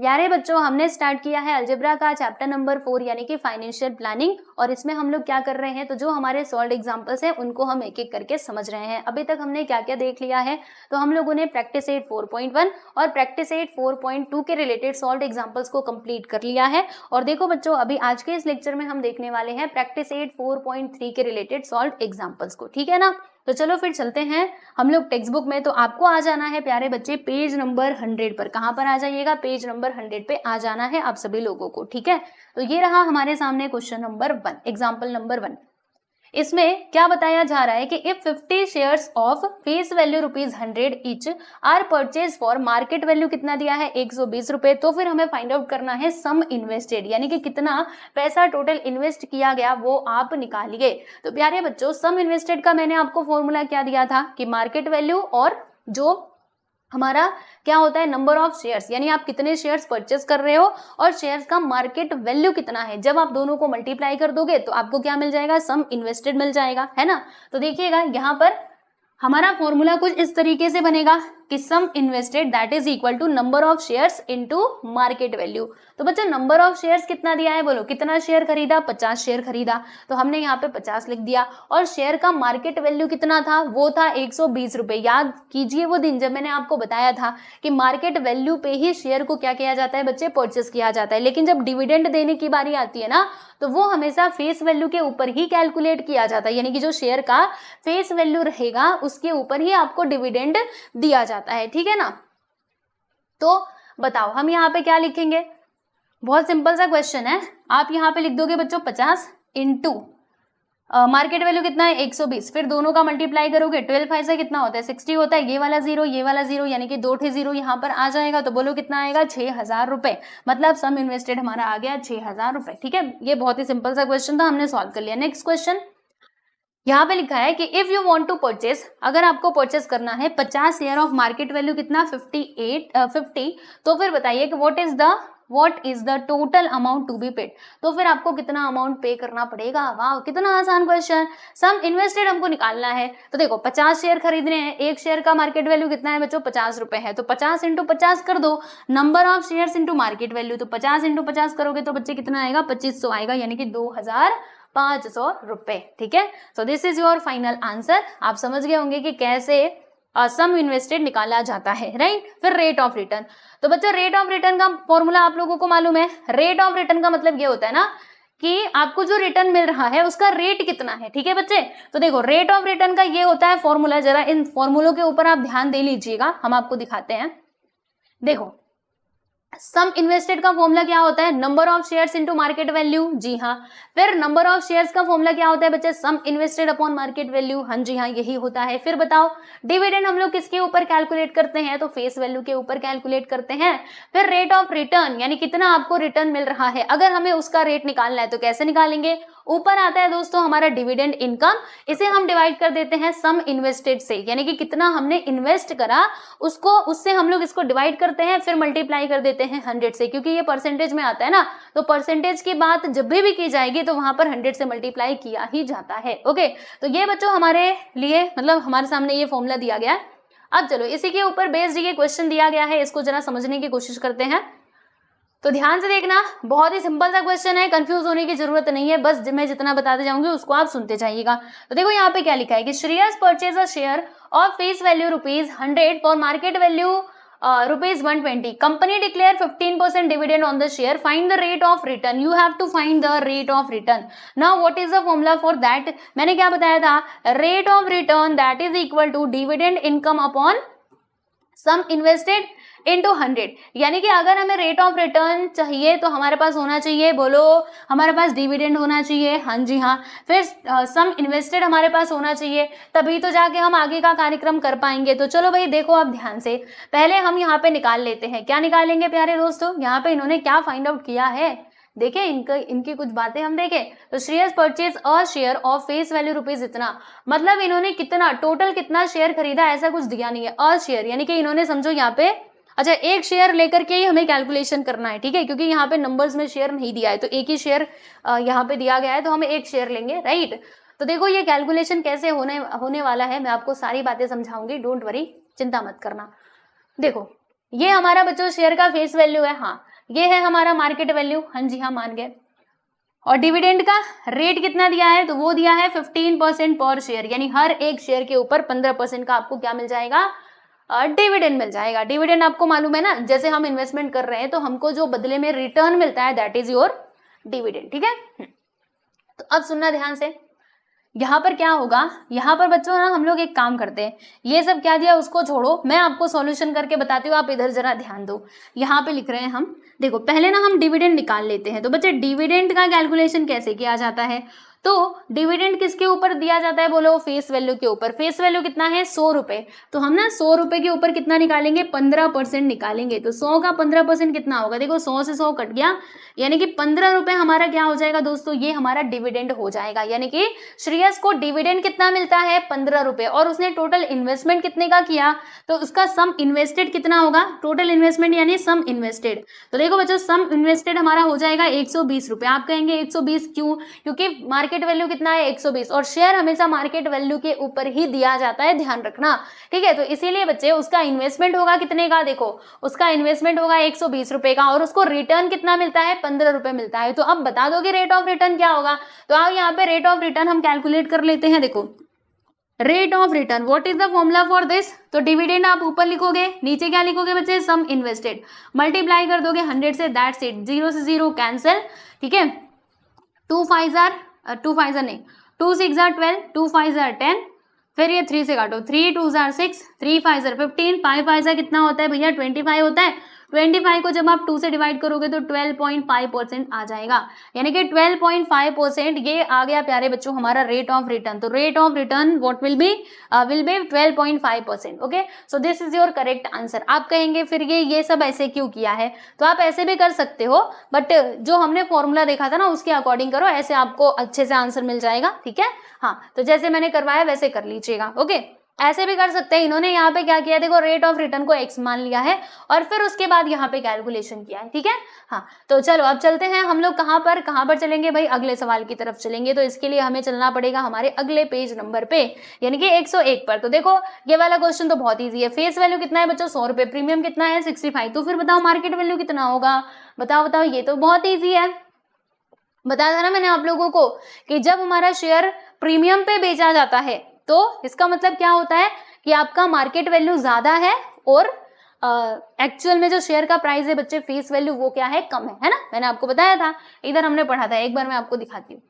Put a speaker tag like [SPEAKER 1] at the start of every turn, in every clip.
[SPEAKER 1] प्यारे बच्चों, हमने स्टार्ट किया है अलजेब्रा का चैप्टर नंबर 4 यानी कि फाइनेंशियल प्लानिंग। और इसमें हम लोग क्या कर रहे हैं, तो जो हमारे सॉल्व एग्जांपल्स हैं उनको हम एक एक करके समझ रहे हैं। अभी तक हमने क्या क्या देख लिया है, तो हम लोगों ने प्रैक्टिस 8 4.1 और प्रैक्टिस 8 4.2 के रिलेटेड सॉल्व एग्जांपल्स को कंप्लीट कर लिया है। और देखो बच्चों, अभी आज के इस लेक्चर में हम देखने वाले हैं प्रैक्टिस 8 4.3 के रिलेटेड सॉल्व एग्जाम्पल्स को, ठीक है ना। तो चलो फिर चलते हैं हम लोग टेक्स्ट बुक में। तो आपको आ जाना है प्यारे बच्चे पेज नंबर 100 पर। कहां पर आ जाइएगा, पेज नंबर 100 पे आ जाना है आप सभी लोगों को, ठीक है। तो ये रहा हमारे सामने क्वेश्चन नंबर 1, एग्जाम्पल नंबर 1। इसमें क्या बताया जा रहा है कि if 50 shares of face value ₹100 each are purchase for, market value कितना दिया है 120 रुपए। तो फिर हमें फाइंड आउट करना है सम इन्वेस्टेड, यानी कि कितना पैसा टोटल इन्वेस्ट किया गया वो आप निकालिए। तो प्यारे बच्चों, सम इन्वेस्टेड का मैंने आपको फॉर्मूला क्या दिया था कि मार्केट वैल्यू और जो हमारा क्या होता है नंबर ऑफ शेयर्स, यानी आप कितने शेयर्स परचेस कर रहे हो और शेयर्स का मार्केट वैल्यू कितना है। जब आप दोनों को मल्टीप्लाई कर दोगे तो आपको क्या मिल जाएगा, सम इन्वेस्टेड मिल जाएगा, है ना। तो देखिएगा यहाँ पर हमारा फॉर्मूला कुछ इस तरीके से बनेगा कि sum invested that is equal to number of shares into market value. तो बच्चों नंबर ऑफ शेयर्स कितना दिया है, बोलो कितना शेयर खरीदा, 50 शेयर खरीदा, तो हमने यहाँ पे 50 लिख दिया। और शेयर का मार्केट वैल्यू कितना था, वो था 120 रुपए। याद कीजिए वो दिन जब मैंने आपको बताया था कि मार्केट वैल्यू पे ही शेयर को क्या किया जाता है बच्चे, परचेस किया जाता है। लेकिन जब डिविडेंड देने की बारी आती है ना, तो वो हमेशा फेस वैल्यू के ऊपर ही कैलकुलेट किया जाता है, यानी कि जो शेयर का फेस वैल्यू रहेगा उसके ऊपर ही आपको डिविडेंड दिया जाता है, ठीक है ना। तो बताओ हम यहाँ पे क्या लिखेंगे, बहुत सिंपल सा क्वेश्चन है। आप यहाँ पे लिख दोगे बच्चों 50 इंटू मार्केट वैल्यू कितना है 120, फिर दोनों का मल्टीप्लाई करोगे 12 5 से कितना होता है 60 होता है। ये वाला जीरो यानी कि 2 ठे जीरो यहाँ पर आ जाएगा। तो बोलो कितना आएगा 6000 रुपए। मतलब सम इन्वेस्टेड हमारा आ गया 6000 रुपए, ठीक है। ये बहुत ही सिंपल सा क्वेश्चन था, हमने सॉल्व कर लिया। नेक्स्ट क्वेश्चन यहाँ पे लिखा है कि if you want to purchase, अगर आपको परचेस करना है 50 शेयर ऑफ मार्केट वैल्यू कितना 50, तो फिर बताइए कि what is the total amount to be paid. तो फिर आपको कितना अमाउंट पे करना पड़ेगा। वाह कितना आसान क्वेश्चन। सम इन्वेस्टेड हमको निकालना है। तो देखो 50 शेयर खरीदने हैं, एक शेयर का मार्केट वैल्यू कितना है बच्चों 50 रुपए है। तो 50 इंटू 50 कर दो, number of shares into market value. तो 50 इंटू 50 करोगे तो बच्चे कितना आएगा 2500 आएगा, यानी कि 2500 रुपए, ठीक है। So this is your final answer. आप समझ गए होंगे कि कैसे सम इन्वेस्टेड निकाला जाता है, राइट। फिर रेट ऑफ रिटर्न। तो बच्चों रेट ऑफ रिटर्न का फॉर्मूला आप लोगों को मालूम है। रेट ऑफ रिटर्न का मतलब ये होता है ना कि आपको जो रिटर्न मिल रहा है उसका रेट कितना है, ठीक है बच्चे। तो देखो रेट ऑफ रिटर्न का ये होता है फॉर्मूला, जरा इन फॉर्मूलों के ऊपर आप ध्यान दे लीजिएगा, हम आपको दिखाते हैं। देखो सम इन्वेस्टेड का फॉर्मूला क्या होता है, number of shares into market value, जी हाँ। फिर नंबर ऑफ शेयर्स का फॉर्मूला क्या होता है बच्चे, sum invested upon market value, हाँ जी हाँ यही होता है। फिर बताओ डिविडेंड हम लोग किसके ऊपर कैलकुलेट करते हैं, तो फेस वैल्यू के ऊपर कैलकुलेट करते हैं। फिर रेट ऑफ रिटर्न, यानी कितना आपको रिटर्न मिल रहा है, अगर हमें उसका रेट निकालना है तो कैसे निकालेंगे। ऊपर आता है दोस्तों हमारा डिविडेंड इनकम, इसे हम डिवाइड कर देते हैं सम इन्वेस्टेड से, यानी कि कितना हमने इन्वेस्ट करा उसको, उससे हम लोग इसको डिवाइड करते हैं, फिर मल्टीप्लाई कर देते हैं 100 से, क्योंकि ये परसेंटेज में आता है ना। तो परसेंटेज की बात जब भी की जाएगी तो वहां पर 100 से मल्टीप्लाई किया ही जाता है। ओके, तो ये बच्चों हमारे लिए मतलब हमारे सामने ये फॉर्मूला दिया गया है। अब चलो इसी के ऊपर बेस्ड ये क्वेश्चन दिया गया है, इसको जरा समझने की कोशिश करते हैं। तो ध्यान से देखना, बहुत ही सिंपल सा क्वेश्चन है, कंफ्यूज होने की जरूरत नहीं है, बस मैं जितना बताते जाऊंगी उसको आप सुनते जाइएगा। तो देखो यहाँ पे क्या लिखा है कि Shreyas purchase a share of face value ₹100 for market value ₹120. Company declare 15% dividend on the share, find the rate of return. You have to find the rate of return. Now what is the formula for that, मैंने क्या बताया था, rate of return that is equal to dividend income upon sum invested into 100, यानी कि अगर हमें rate of return चाहिए तो हमारे पास होना चाहिए, बोलो हमारे पास डिविडेंड होना चाहिए, हाँ जी हाँ। फिर सम इन्वेस्टेड हमारे पास होना चाहिए, तभी तो जाके हम आगे का कार्यक्रम कर पाएंगे। तो चलो भाई देखो आप ध्यान से, पहले हम यहाँ पे निकाल लेते हैं। क्या निकालेंगे प्यारे दोस्तों, यहाँ पे इन्होंने क्या फाइंड आउट किया है, देखे इनकी कुछ बातें हम देखें। तो Shreyas purchase a share of face value rupees इतना, मतलब इन्होंने कितना टोटल कितना शेयर खरीदा ऐसा कुछ दिया नहीं है। अ शेयर यानी कि इन्होंने समझो यहाँ पे अच्छा एक शेयर लेकर के ही हमें कैलकुलेशन करना है, ठीक है, क्योंकि यहाँ पे नंबर्स में शेयर नहीं दिया है, तो एक ही शेयर यहाँ पे दिया गया है तो हमें एक शेयर लेंगे, राइट। तो देखो ये कैलकुलेशन कैसे होने वाला है, मैं आपको सारी बातें समझाऊंगी, डोंट वरी, चिंता मत करना। देखो ये हमारा बच्चों शेयर का फेस वैल्यू है, हाँ। ये है हमारा मार्केट वैल्यू, हाँ जी हाँ मान गए। और डिविडेंड का रेट कितना दिया है, तो वो दिया है 15% पर शेयर, यानी हर एक शेयर के ऊपर 15% का आपको क्या मिल जाएगा, डिविडेंड मिल जाएगा। डिविडेंड आपको मालूम है ना, जैसे हम इन्वेस्टमेंट कर रहे हैं तो हमको जो बदले में रिटर्न मिलता है दैट इज योर डिविडेंड, ठीक है। तो अब सुनना ध्यान से, यहाँ पर क्या होगा, यहाँ पर बच्चों ना हम लोग एक काम करते हैं, ये सब क्या दिया उसको छोड़ो, मैं आपको सॉल्यूशन करके बताती हूँ, आप इधर जरा ध्यान दो। यहाँ पे लिख रहे हैं हम, देखो पहले ना हम डिविडेंड निकाल लेते हैं। तो बच्चे डिविडेंड का कैलकुलेशन कैसे किया जाता है, तो डिविडेंड किसके ऊपर दिया जाता है, बोलो फेस वैल्यू के ऊपर। फेस वैल्यू कितना है 100 रुपए, तो हम ना 100 रुपए के ऊपर कितना निकालेंगे, 15% निकालेंगे। तो 100 का 15% कितना होगा, देखो 100 से 100 कट गया, यानी कि 15 रुपए हमारा क्या हो जाएगा दोस्तों, ये हमारा डिविडेंड हो जाएगा। यानी कि श्रेयस को डिविडेंड कितना मिलता है 15 रुपए, और उसने टोटल इन्वेस्टमेंट कितने का किया, तो उसका सम इन्वेस्टेड कितना होगा, टोटल इन्वेस्टमेंट यानी सम इन्वेस्टेड। तो देखो बच्चों सम इन्वेस्टेड हमारा हो जाएगा 120 रुपए। आप कहेंगे 120 क्यों, क्योंकि मार्केट वैल्यू कितना है 120, और शेयर हमेशा मार्केट वैल्यू के ऊपर ही दिया जाता है, ध्यान रखना, ठीक है। तो इसीलिए बच्चे उसका इन्वेस्टमेंट होगा कितने का, देखो उसका इन्वेस्टमेंट होगा 120 रुपए का, और उसको रिटर्न कितना मिलता है 15 रुपए मिलता है। तो अब बता दो कि रेट ऑफ रिटर्न क्या होगा, तो आप यहाँ पे रेट ऑफ रिटर्न हम कैलकुलेट कर लेते हैं। देखो rate of return, what is the formula for this, तो डिविडेंड आप ऊपर लिखोगे, नीचे क्या लिखोगे बच्चे, सम इन्वेस्टेड, मल्टीप्लाई कर दोगे 100 से, दैट्स इट, 0 से 0 कैंसिल, ठीक है। 2 5 नहीं, 2 6 12, 2 5 10, फिर ये 3 से काटो, 3 2 6, 3 5 15, 5 5 कितना होता है भैया 25 होता है। 25 को जब आप 2 से डिवाइड करोगे तो 12.5% आ जाएगा, यानी कि 12.5% ये आ गया प्यारे बच्चों हमारा रेट ऑफ रिटर्न। तो rate of return what will be 12.5%, okay. So this is your correct answer. आप कहेंगे फिर ये सब ऐसे क्यों किया है, तो आप ऐसे भी कर सकते हो, बट जो हमने फॉर्मूला देखा था ना उसके अकॉर्डिंग करो, ऐसे आपको अच्छे से आंसर मिल जाएगा, ठीक है। हाँ तो जैसे मैंने करवाया वैसे कर लीजिएगा, ओके। ऐसे भी कर सकते हैं, इन्होंने यहाँ पे क्या किया, देखो रेट ऑफ रिटर्न को x मान लिया है और फिर उसके बाद यहाँ पे कैलकुलेशन किया है, ठीक है। हाँ तो चलो अब चलते हैं हम लोग कहाँ पर चलेंगे भाई, अगले सवाल की तरफ चलेंगे। तो इसके लिए हमें चलना पड़ेगा हमारे अगले पेज नंबर पे, यानी कि 101 पर। तो देखो ये वाला क्वेश्चन तो बहुत ईजी है। फेस वैल्यू कितना है बच्चों 100 रुपए, प्रीमियम कितना है 65, तो फिर बताओ मार्केट वैल्यू कितना होगा, बताओ, ये तो बहुत ईजी है। बताया था ना मैंने आप लोगों को कि जब हमारा शेयर प्रीमियम पे बेचा जाता है तो इसका मतलब क्या होता है कि आपका मार्केट वैल्यू ज्यादा है और एक्चुअल में जो शेयर का प्राइस है बच्चे फेस वैल्यू वो क्या है, कम है ना। मैंने आपको बताया था, इधर हमने पढ़ा था, एक बार मैं आपको दिखाती हूँ।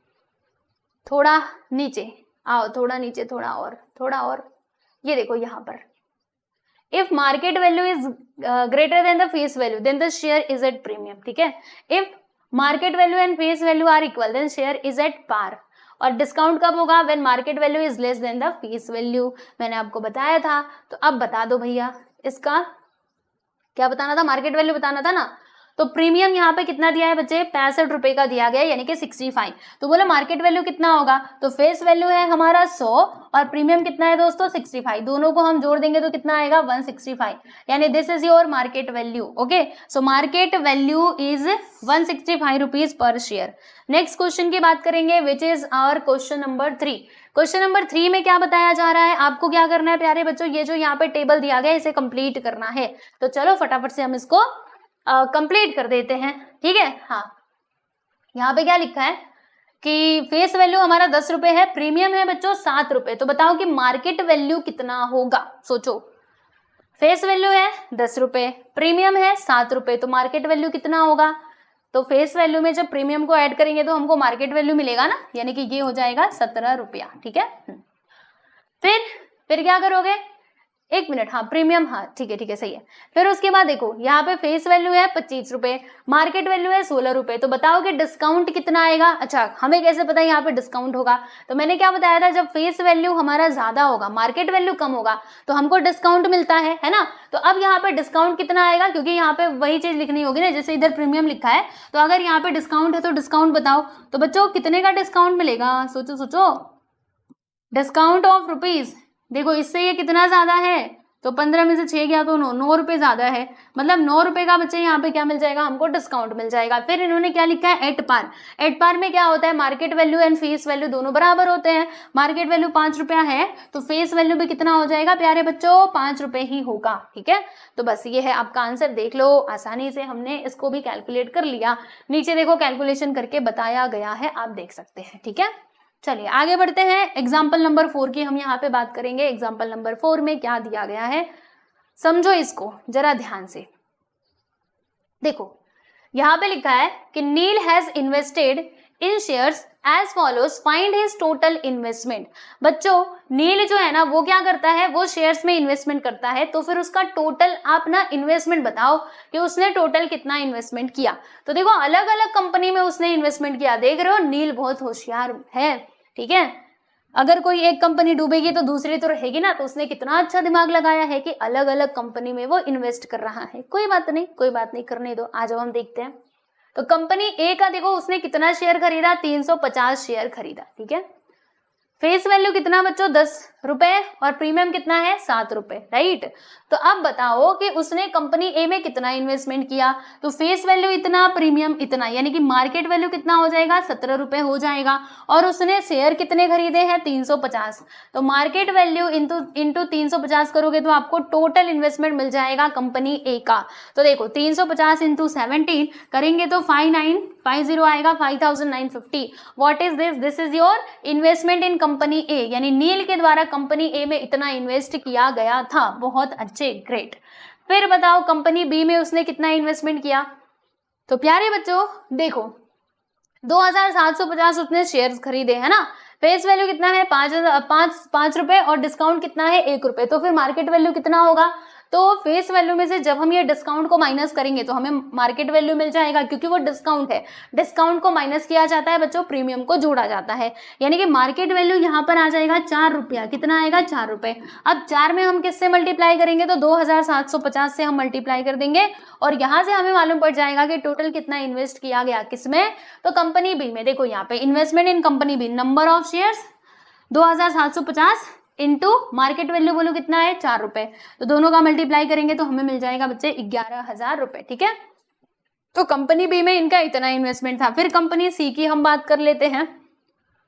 [SPEAKER 1] थोड़ा नीचे आओ, थोड़ा नीचे, थोड़ा और, ये देखो यहाँ पर, if market value is greater than the face value then the share is at premium, ठीक है। If market value and face value are equal then share is at par. और डिस्काउंट कब होगा, when market value is less than the face value, मैंने आपको बताया था। तो अब बता दो भैया इसका क्या बताना था, मार्केट वैल्यू बताना था ना। तो प्रीमियम यहाँ पे कितना दिया है बच्चे 65 रुपए का दिया गया, यानी कि 65। तो बोलो मार्केट वैल्यू कितना होगा, तो फेस वैल्यू है हमारा 100 और प्रीमियम कितना है दोस्तों 65, दोनों को हम जोड़ देंगे तो कितना आएगा 165, यानी this is your market value, okay. So market value is 165 rupees per share. Next question की बात करेंगे which is our question number 3। Question number 3 में क्या बताया जा रहा है, आपको क्या करना है प्यारे बच्चों, ये जो यहाँ पे टेबल दिया गया है इसे कंप्लीट करना है। तो चलो फटाफट से हम इसको कंप्लीट कर देते हैं, ठीक है। हाँ यहाँ पे क्या लिखा है कि फेस वैल्यू हमारा 10 रुपए है, प्रीमियम है बच्चों 7 रुपए। तो बताओ कि मार्केट वैल्यू कितना होगा, सोचो। फेस वैल्यू है 10 रुपए, प्रीमियम है 7 रुपए, तो मार्केट वैल्यू कितना होगा। तो फेस वैल्यू में जब प्रीमियम को ऐड करेंगे तो हमको मार्केट वैल्यू मिलेगा ना, यानी कि ये हो जाएगा 17 रुपया, ठीक है। फिर क्या करोगे, एक मिनट, हाँ प्रीमियम, हाँ ठीक है सही है। फिर उसके बाद देखो यहाँ पे फेस वैल्यू है 25 रुपए, मार्केट वैल्यू है 16 रुपए। तो बताओ कि डिस्काउंट कितना आएगा। अच्छा हमें कैसे पता यहाँ पे डिस्काउंट होगा, तो मैंने क्या बताया था, जब फेस वैल्यू हमारा ज्यादा होगा मार्केट वैल्यू कम होगा तो हमको डिस्काउंट मिलता है ना। तो अब यहाँ पे डिस्काउंट कितना आएगा, क्योंकि यहाँ पे वही चीज लिखनी होगी ना, जैसे इधर प्रीमियम लिखा है तो अगर यहाँ पे डिस्काउंट है तो डिस्काउंट बताओ। तो बच्चों कितने का डिस्काउंट मिलेगा, सोचो, डिस्काउंट ऑफ रुपीज। देखो इससे ये कितना ज्यादा है तो 15 में से 6 गया तो 9 रुपए ज्यादा है, मतलब 9 रुपए का बच्चे यहाँ पे क्या मिल जाएगा हमको, डिस्काउंट मिल जाएगा। फिर इन्होंने क्या लिखा है, एट पार। एट पार में क्या होता है, market value and face value दोनों बराबर होते हैं। मार्केट वैल्यू 5 रुपया है तो फेस वैल्यू भी कितना हो जाएगा प्यारे बच्चों, 5 रुपए ही होगा। ठीक है, तो बस ये है आपका आंसर, देख लो आसानी से हमने इसको भी कैलकुलेट कर लिया। नीचे देखो कैलकुलेशन करके बताया गया है, आप देख सकते हैं। ठीक है, चलिए आगे बढ़ते हैं। एग्जाम्पल नंबर 4 की हम यहाँ पे बात करेंगे। एग्जाम्पल नंबर 4 में क्या दिया गया है, समझो इसको जरा ध्यान से। देखो यहाँ पे लिखा है कि Neel has invested in shares as follows, find his total investment. बच्चों नील जो है ना वो क्या करता है, वो शेयर्स में इन्वेस्टमेंट करता है, तो फिर उसका टोटल आप ना इन्वेस्टमेंट बताओ कि उसने टोटल कितना इन्वेस्टमेंट किया। तो देखो अलग अलग कंपनी में उसने इन्वेस्टमेंट किया, देख रहे हो नील बहुत होशियार है। ठीक है, अगर कोई एक कंपनी डूबेगी तो दूसरी तो रहेगी ना, तो उसने कितना अच्छा दिमाग लगाया है कि अलग अलग कंपनी में वो इन्वेस्ट कर रहा है। कोई बात नहीं, कोई बात नहीं, करने दो। आ जाओ हम देखते हैं। तो कंपनी ए का देखो उसने कितना शेयर खरीदा, 350 शेयर खरीदा। ठीक है, फेस वैल्यू कितना बच्चों, 10 रुपए, और प्रीमियम कितना है, 7 रुपए, राइट। तो अब बताओ कि उसने कंपनी ए में कितना इन्वेस्टमेंट किया। तो फेस वैल्यू इतना, प्रीमियम इतना, यानी कि मार्केट वैल्यू कितना हो जाएगा, 17 रुपए हो जाएगा। और उसने शेयर कितने खरीदे हैं, 350। तो मार्केट वैल्यू इंटू 350 करोगे तो आपको टोटल इन्वेस्टमेंट मिल जाएगा कंपनी ए का। तो देखो 350 इंटू 17 करेंगे तो 5950 आएगा, 5950। What is this, this is your investment in company A, यानी नील के द्वारा कंपनी ए में इतना इन्वेस्ट किया गया था। बहुत अच्छे, ग्रेट। फिर बताओ कंपनी बी में उसने कितना इन्वेस्टमेंट किया। तो प्यारे बच्चों देखो 2750 उसने शेयर्स खरीदे है ना, फेस वैल्यू कितना है, 5 रुपए, और डिस्काउंट कितना है, 1 रुपए। तो फिर मार्केट वैल्यू कितना होगा, तो फेस वैल्यू में से जब हम ये डिस्काउंट को माइनस करेंगे तो हमें मार्केट वैल्यू मिल जाएगा, क्योंकि वो डिस्काउंट है। डिस्काउंट को माइनस किया जाता है बच्चों, प्रीमियम को जोड़ा जाता है, यानी कि मार्केट वैल्यू यहाँ पर आ जाएगा 4 रुपया। कितना आएगा, 4 रुपए। अब 4 में हम किससे मल्टीप्लाई करेंगे, तो 2750 से हम मल्टीप्लाई कर देंगे, और यहाँ से हमें मालूम पड़ जाएगा कि टोटल कितना इन्वेस्ट किया गया, किसमें, तो कंपनी बी में। देखो यहाँ पे investment in company B, number of shares 2750 into market value बोलो कितना है, 4 रुपए। तो दोनों का मल्टीप्लाई करेंगे तो हमें मिल जाएगा बच्चे 11,000 रुपए। ठीक है, तो कंपनी बी में इनका इतना इन्वेस्टमेंट था। फिर कंपनी सी की हम बात कर लेते हैं।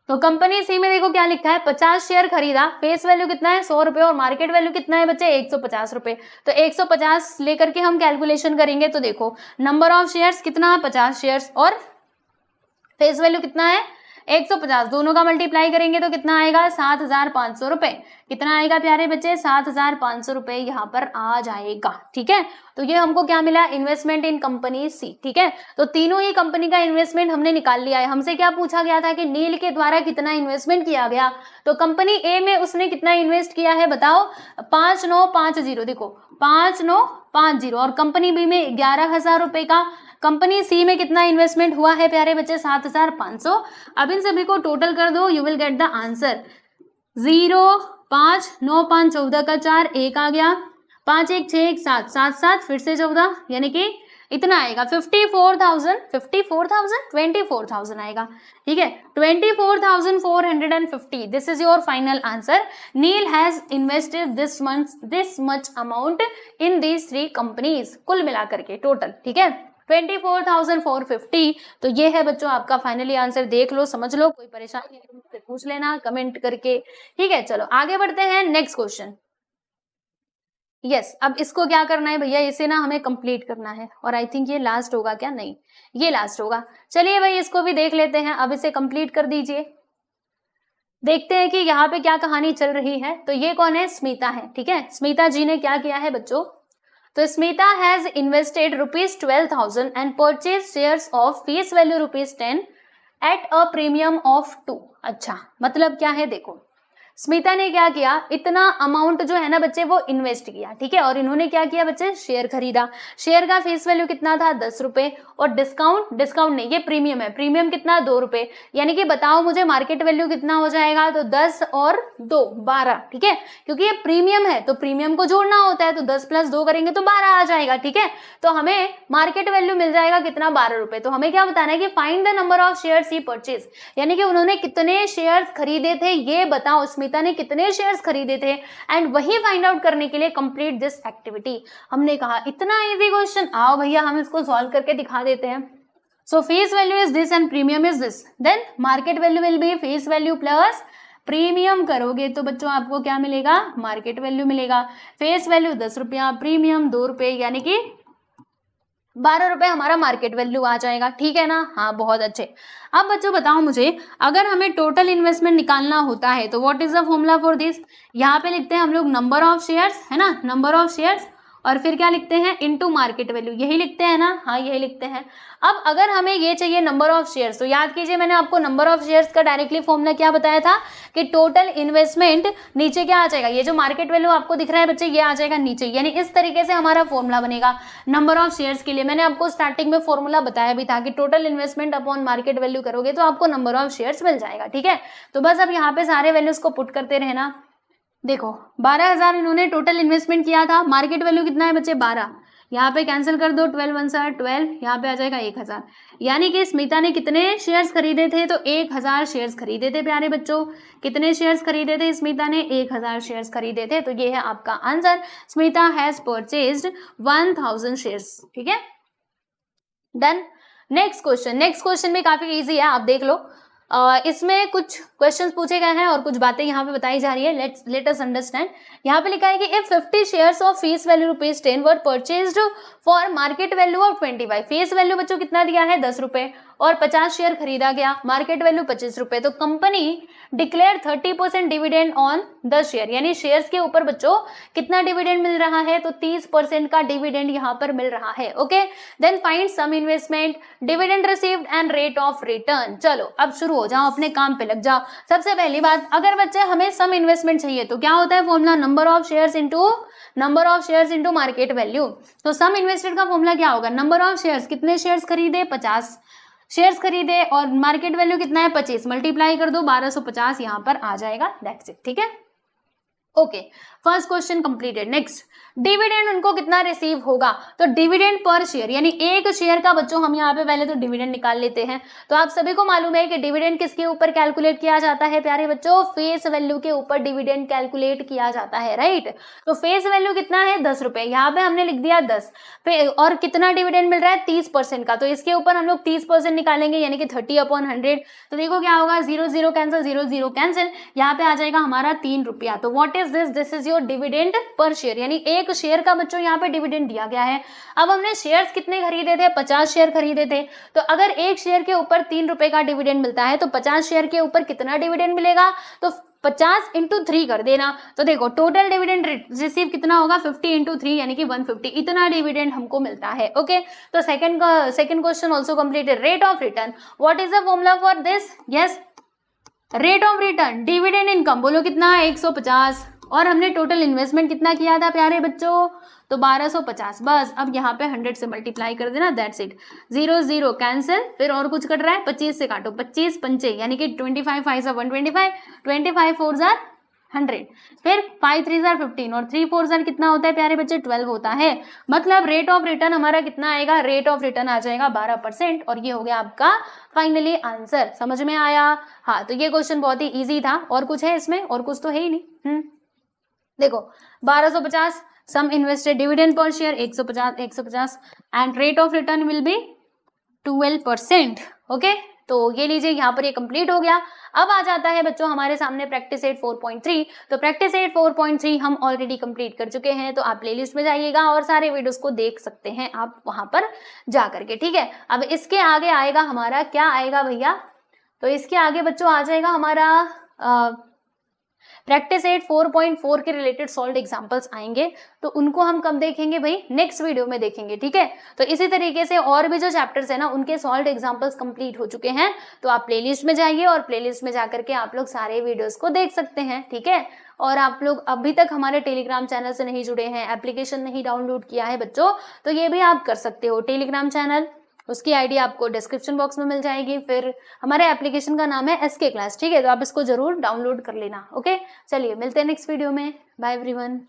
[SPEAKER 1] तो कंपनी सी में देखो क्या लिखा है, 50 शेयर खरीदा, फेस वैल्यू कितना है, 100 रुपए, और मार्केट वैल्यू कितना है बच्चे, 150 रुपए। तो 150 लेकर के हम कैलकुलेशन करेंगे तो देखो नंबर ऑफ शेयर्स कितना, 50 शेयर्स, और फेस वैल्यू कितना है, 150। दोनों का मल्टीप्लाई करेंगे तो कितना आएगा, 7500 रुपए। कितना आएगा प्यारे बच्चे, 7500 रुपए यहाँ पर आ जाएगा। ठीक है, तो ये हमको क्या मिला, इन्वेस्टमेंट इन कंपनी सी। ठीक है, तो तीनों ही कंपनी का इन्वेस्टमेंट हमने निकाल लिया है। हमसे क्या पूछा गया था कि नील के द्वारा कितना इन्वेस्टमेंट किया गया, तो कंपनी ए में उसने कितना इन्वेस्ट किया है बताओ, 5950। देखो 5950, और कंपनी बी में 11,000 रुपए का। कंपनी सी में कितना इन्वेस्टमेंट हुआ है प्यारे बच्चे, 7500। अब इन सभी को टोटल कर दो, you will get the answer. 0 5 9 5 14 का 4, 1 आ गया, 5 1 6 1 7 7 7, फिर से 14, यानी कि इतना आएगा 24,000 आएगा। ठीक है, 24,450। This is your final answer. Neel has invested this much amount in these 3 companies, कुल मिलाकर के टोटल। ठीक है, 24,450। तो ये है बच्चों आपका फाइनली आंसर, देख लो, समझ लो, कोई परेशानी है तो मुझसे पूछ लेना कमेंट करके। ठीक है, चलो आगे बढ़ते हैं, नेक्स्ट क्वेश्चन। यस, अब इसको क्या करना है भैया, इसे ना हमें कंप्लीट करना है, और आई थिंक ये लास्ट होगा क्या, नहीं ये लास्ट होगा। चलिए भाई इसको भी देख लेते हैं, अब इसे कंप्लीट कर दीजिए। देखते हैं कि यहाँ पे क्या कहानी चल रही है। तो ये कौन है, स्मिता है। ठीक है, स्मिता जी ने क्या किया है बच्चों, तो Smita has invested ₹12,000 and purchase shares of face value ₹10 at a premium of 2। अच्छा, मतलब क्या है, देखो स्मिता ने क्या किया, इतना अमाउंट जो है ना बच्चे वो इन्वेस्ट किया। ठीक है, और इन्होंने क्या किया बच्चे, शेयर खरीदा। शेयर का फेस वैल्यू कितना था, 10 रुपए, और डिस्काउंट नहीं, ये प्रीमियम है, प्रीमियम कितना, 2 रुपए। यानी कि बताओ मुझे मार्केट वैल्यू कितना हो जाएगा, तो 10 और 2 12। ठीक है, क्योंकि ये प्रीमियम है तो प्रीमियम को जोड़ना होता है, तो 10 + 2 करेंगे तो 12 आ जाएगा। ठीक है, तो हमें मार्केट वैल्यू मिल जाएगा कितना, 12 रुपए। तो हमें क्या बताना है कि find the number of shares he purchase, यानी कि उन्होंने कितने शेयर्स खरीदे थे ये बताओ स्मिता ने कितने शेयर्स खरीदे थे एंड वही फाइंड आउट करने के लिए कंप्लीट दिस एक्टिविटी। हमने कहा इतना इजी क्वेश्चन, आओ भैया हम इसको सॉल्व करके दिखा देते हैं। So face value is this and premium is this, then market value will be face value plus premium करोगे तो बच्चों आपको क्या मिलेगा, मार्केट वैल्यू मिलेगा। फेस वैल्यू 10 रुपया, प्रीमियम 2 रुपये, यानी कि 12 रुपये हमारा मार्केट वैल्यू आ जाएगा, ठीक है ना। हाँ बहुत अच्छे। अब बच्चों बताओ मुझे, अगर हमें टोटल इन्वेस्टमेंट निकालना होता है तो what is the formula for this. यहाँ पे लिखते हैं हम लोग नंबर ऑफ शेयर्स, है ना, नंबर ऑफ शेयर्स, और फिर क्या लिखते हैं, इनटू मार्केट वैल्यू, यही लिखते हैं ना। हाँ यही लिखते हैं। अब अगर हमें ये चाहिए नंबर ऑफ शेयर्स, तो याद कीजिए मैंने आपको नंबर ऑफ शेयर्स का डायरेक्टली फॉर्मूला क्या बताया था कि टोटल इन्वेस्टमेंट नीचे क्या आ जाएगा, ये जो मार्केट वैल्यू आपको दिख रहा है बच्चे ये आ जाएगा नीचे, यानी इस तरीके से हमारा फॉर्मूला बनेगा नंबर ऑफ शेयर्स के लिए। मैंने आपको स्टार्टिंग में फॉर्मूला बताया भी था कि total investment upon market value करोगे तो आपको नंबर ऑफ शेयर्स मिल जाएगा, ठीक है। तो बस अब यहाँ पे सारे वैल्यूज को पुट करते रहना। देखो 12,000 इन्होंने टोटल इन्वेस्टमेंट किया था, मार्केट वैल्यू कितना है बच्चे 12, यहाँ पे कैंसिल कर दो, 12 1 12, यहाँ पे आ जाएगा 1000, यानी कि स्मिता ने कितने शेयर्स खरीदे थे, तो 1000 शेयर्स खरीदे थे प्यारे बच्चों। कितने शेयर्स खरीदे थे स्मिता ने, 1000 शेयर्स खरीदे थे, तो ये है आपका answer, Smita has purchased 1000 shares, ठीक है। डन। नेक्स्ट क्वेश्चन भी काफी इजी है, आप देख लो। इसमें कुछ क्वेश्चंस पूछे गए हैं और कुछ बातें यहाँ पे बताई जा रही है, लेट अस अंडरस्टैंड। यहाँ पे लिखा है कि if 50 shares of face value ₹10 were purchased for market value of 25, face value बच्चों कितना दिया है 10 रुपए, और 50 शेयर खरीदा गया, मार्केट वैल्यू 25 रुपए, तो company declare 30% dividend on 10 share, यानी शेयर्स के ऊपर बच्चों कितना डिविडेंड मिल रहा है, तो 30% का डिविडेंड यहाँ पर मिल रहा है, okay. Then find sum investment, dividend received and rate of return. चलो अब शुरू हो जाओ, अपने काम पे लग जाओ। सबसे पहली बात, अगर बच्चे हमें सम इन्वेस्टमेंट चाहिए तो क्या होता है formula, number of shares into market value. तो सम इन्वेस्टेड का फॉर्मूला क्या होगा, नंबर ऑफ शेयर्स, कितने शेयर्स खरीदे, 50 शेयर्स खरीदे, और मार्केट वैल्यू कितना है 25, मल्टीप्लाई कर दो 1250 यहाँ पर आ जाएगा, दैट्स इट, ठीक है। Okay, first question completed. Next, dividend उनको कितना रिसीव होगा, तो डिविडेंड पर शेयर, यानी एक शेयर का बच्चों हम यहाँ पे पहले तो डिविडेंड निकाल लेते हैं। तो आप सभी को मालूम है कि डिविडेंड किसके ऊपर कैलकुलेट किया जाता है प्यारे बच्चों, फेस वैल्यू के ऊपर डिविडेंड कैलकुलेट किया जाता है, राइट। तो फेस वैल्यू कितना है 10 रुपए, यहाँ पे हमने लिख दिया 10 और कितना डिविडेंड मिल रहा है 30% का, तो इसके ऊपर हम लोग 30% निकालेंगे, यानी कि 30/100। तो देखो क्या होगा, 0 0 कैंसिल, 0 0 कैंसिल, यहाँ पे आ जाएगा हमारा 3 रुपया। तो what is this is your dividend per share, यानी एक शेयर का बच्चों यहाँ पे डिविडेंड दिया गया है। अब हमने शेयर्स कितने खरीदे थे, 50 शेयर खरीदे थे, तो अगर एक शेयर के ऊपर 3 रुपए का डिविडेंड मिलता है तो 50 शेयर के ऊपर कितना डिविडेंड मिलेगा, तो 50 × 3 कर देना। तो देखो टोटल डिविडेंड रिसीव कितना होगा, 50 × 3 यानी कि 150, इतना डिविडेंड हमको मिलता है, ओके। तो second question also completed. Rate of return, what is the formula for this, yes, rate of return, dividend income, बोलो कितना, 150, और हमने टोटल इन्वेस्टमेंट कितना किया था प्यारे बच्चों, तो 1250। बस अब यहाँ पे 100 से मल्टीप्लाई कर देना, दैट्स इट। 0 0 कैंसिल, फिर और कुछ कट रहा है, 25 से काटो, 25 पंचे यानी कि 25 5 125, 25 4 100, फिर 5 3 15 और 3 4 कितना होता है प्यारे बच्चे, 12 होता है। मतलब रेट ऑफ रिटर्न हमारा कितना आएगा, रेट ऑफ रिटर्न आ जाएगा 12%, और ये हो गया आपका फाइनली आंसर। समझ में आया। हाँ, तो ये क्वेश्चन बहुत ही ईजी था। और कुछ है इसमें, और कुछ तो है ही नहीं। देखो 1250, sum invested, dividend per share 150 and rate of return will be 12%, okay. तो ये लीजिए, यहाँ पर ये कंप्लीट हो गया। अब आ जाता है बच्चों हमारे सामने प्रैक्टिस 8 4.3। तो प्रैक्टिस 8 4.3 हम ऑलरेडी कंप्लीट कर चुके हैं, तो आप प्लेलिस्ट में जाइएगा और सारे वीडियोस को देख सकते हैं आप वहां पर जा करके, ठीक है। अब इसके आगे आएगा हमारा, क्या आएगा भैया, तो इसके आगे बच्चों आ जाएगा हमारा प्रैक्टिस 8 4.4 के रिलेटेड सॉल्व्ड एग्जांपल्स आएंगे। तो उनको हम कब देखेंगे भाई, नेक्स्ट वीडियो में देखेंगे, ठीक है। तो इसी तरीके से और भी जो चैप्टर्स है ना, उनके सॉल्व्ड एग्जांपल्स कंप्लीट हो चुके हैं। तो आप प्लेलिस्ट में जाइए और प्लेलिस्ट में जाकर के आप लोग सारे वीडियोस को देख सकते हैं, ठीक है। और आप लोग अभी तक हमारे टेलीग्राम चैनल से नहीं जुड़े हैं, एप्लीकेशन नहीं डाउनलोड किया है बच्चों, तो ये भी आप कर सकते हो। टेलीग्राम चैनल, उसकी आईडी आपको डिस्क्रिप्शन बॉक्स में मिल जाएगी। फिर हमारे एप्लीकेशन का नाम है SK क्लास, ठीक है। तो आप इसको जरूर डाउनलोड कर लेना, ओके। चलिए मिलते हैं नेक्स्ट वीडियो में, बाय एवरीवन।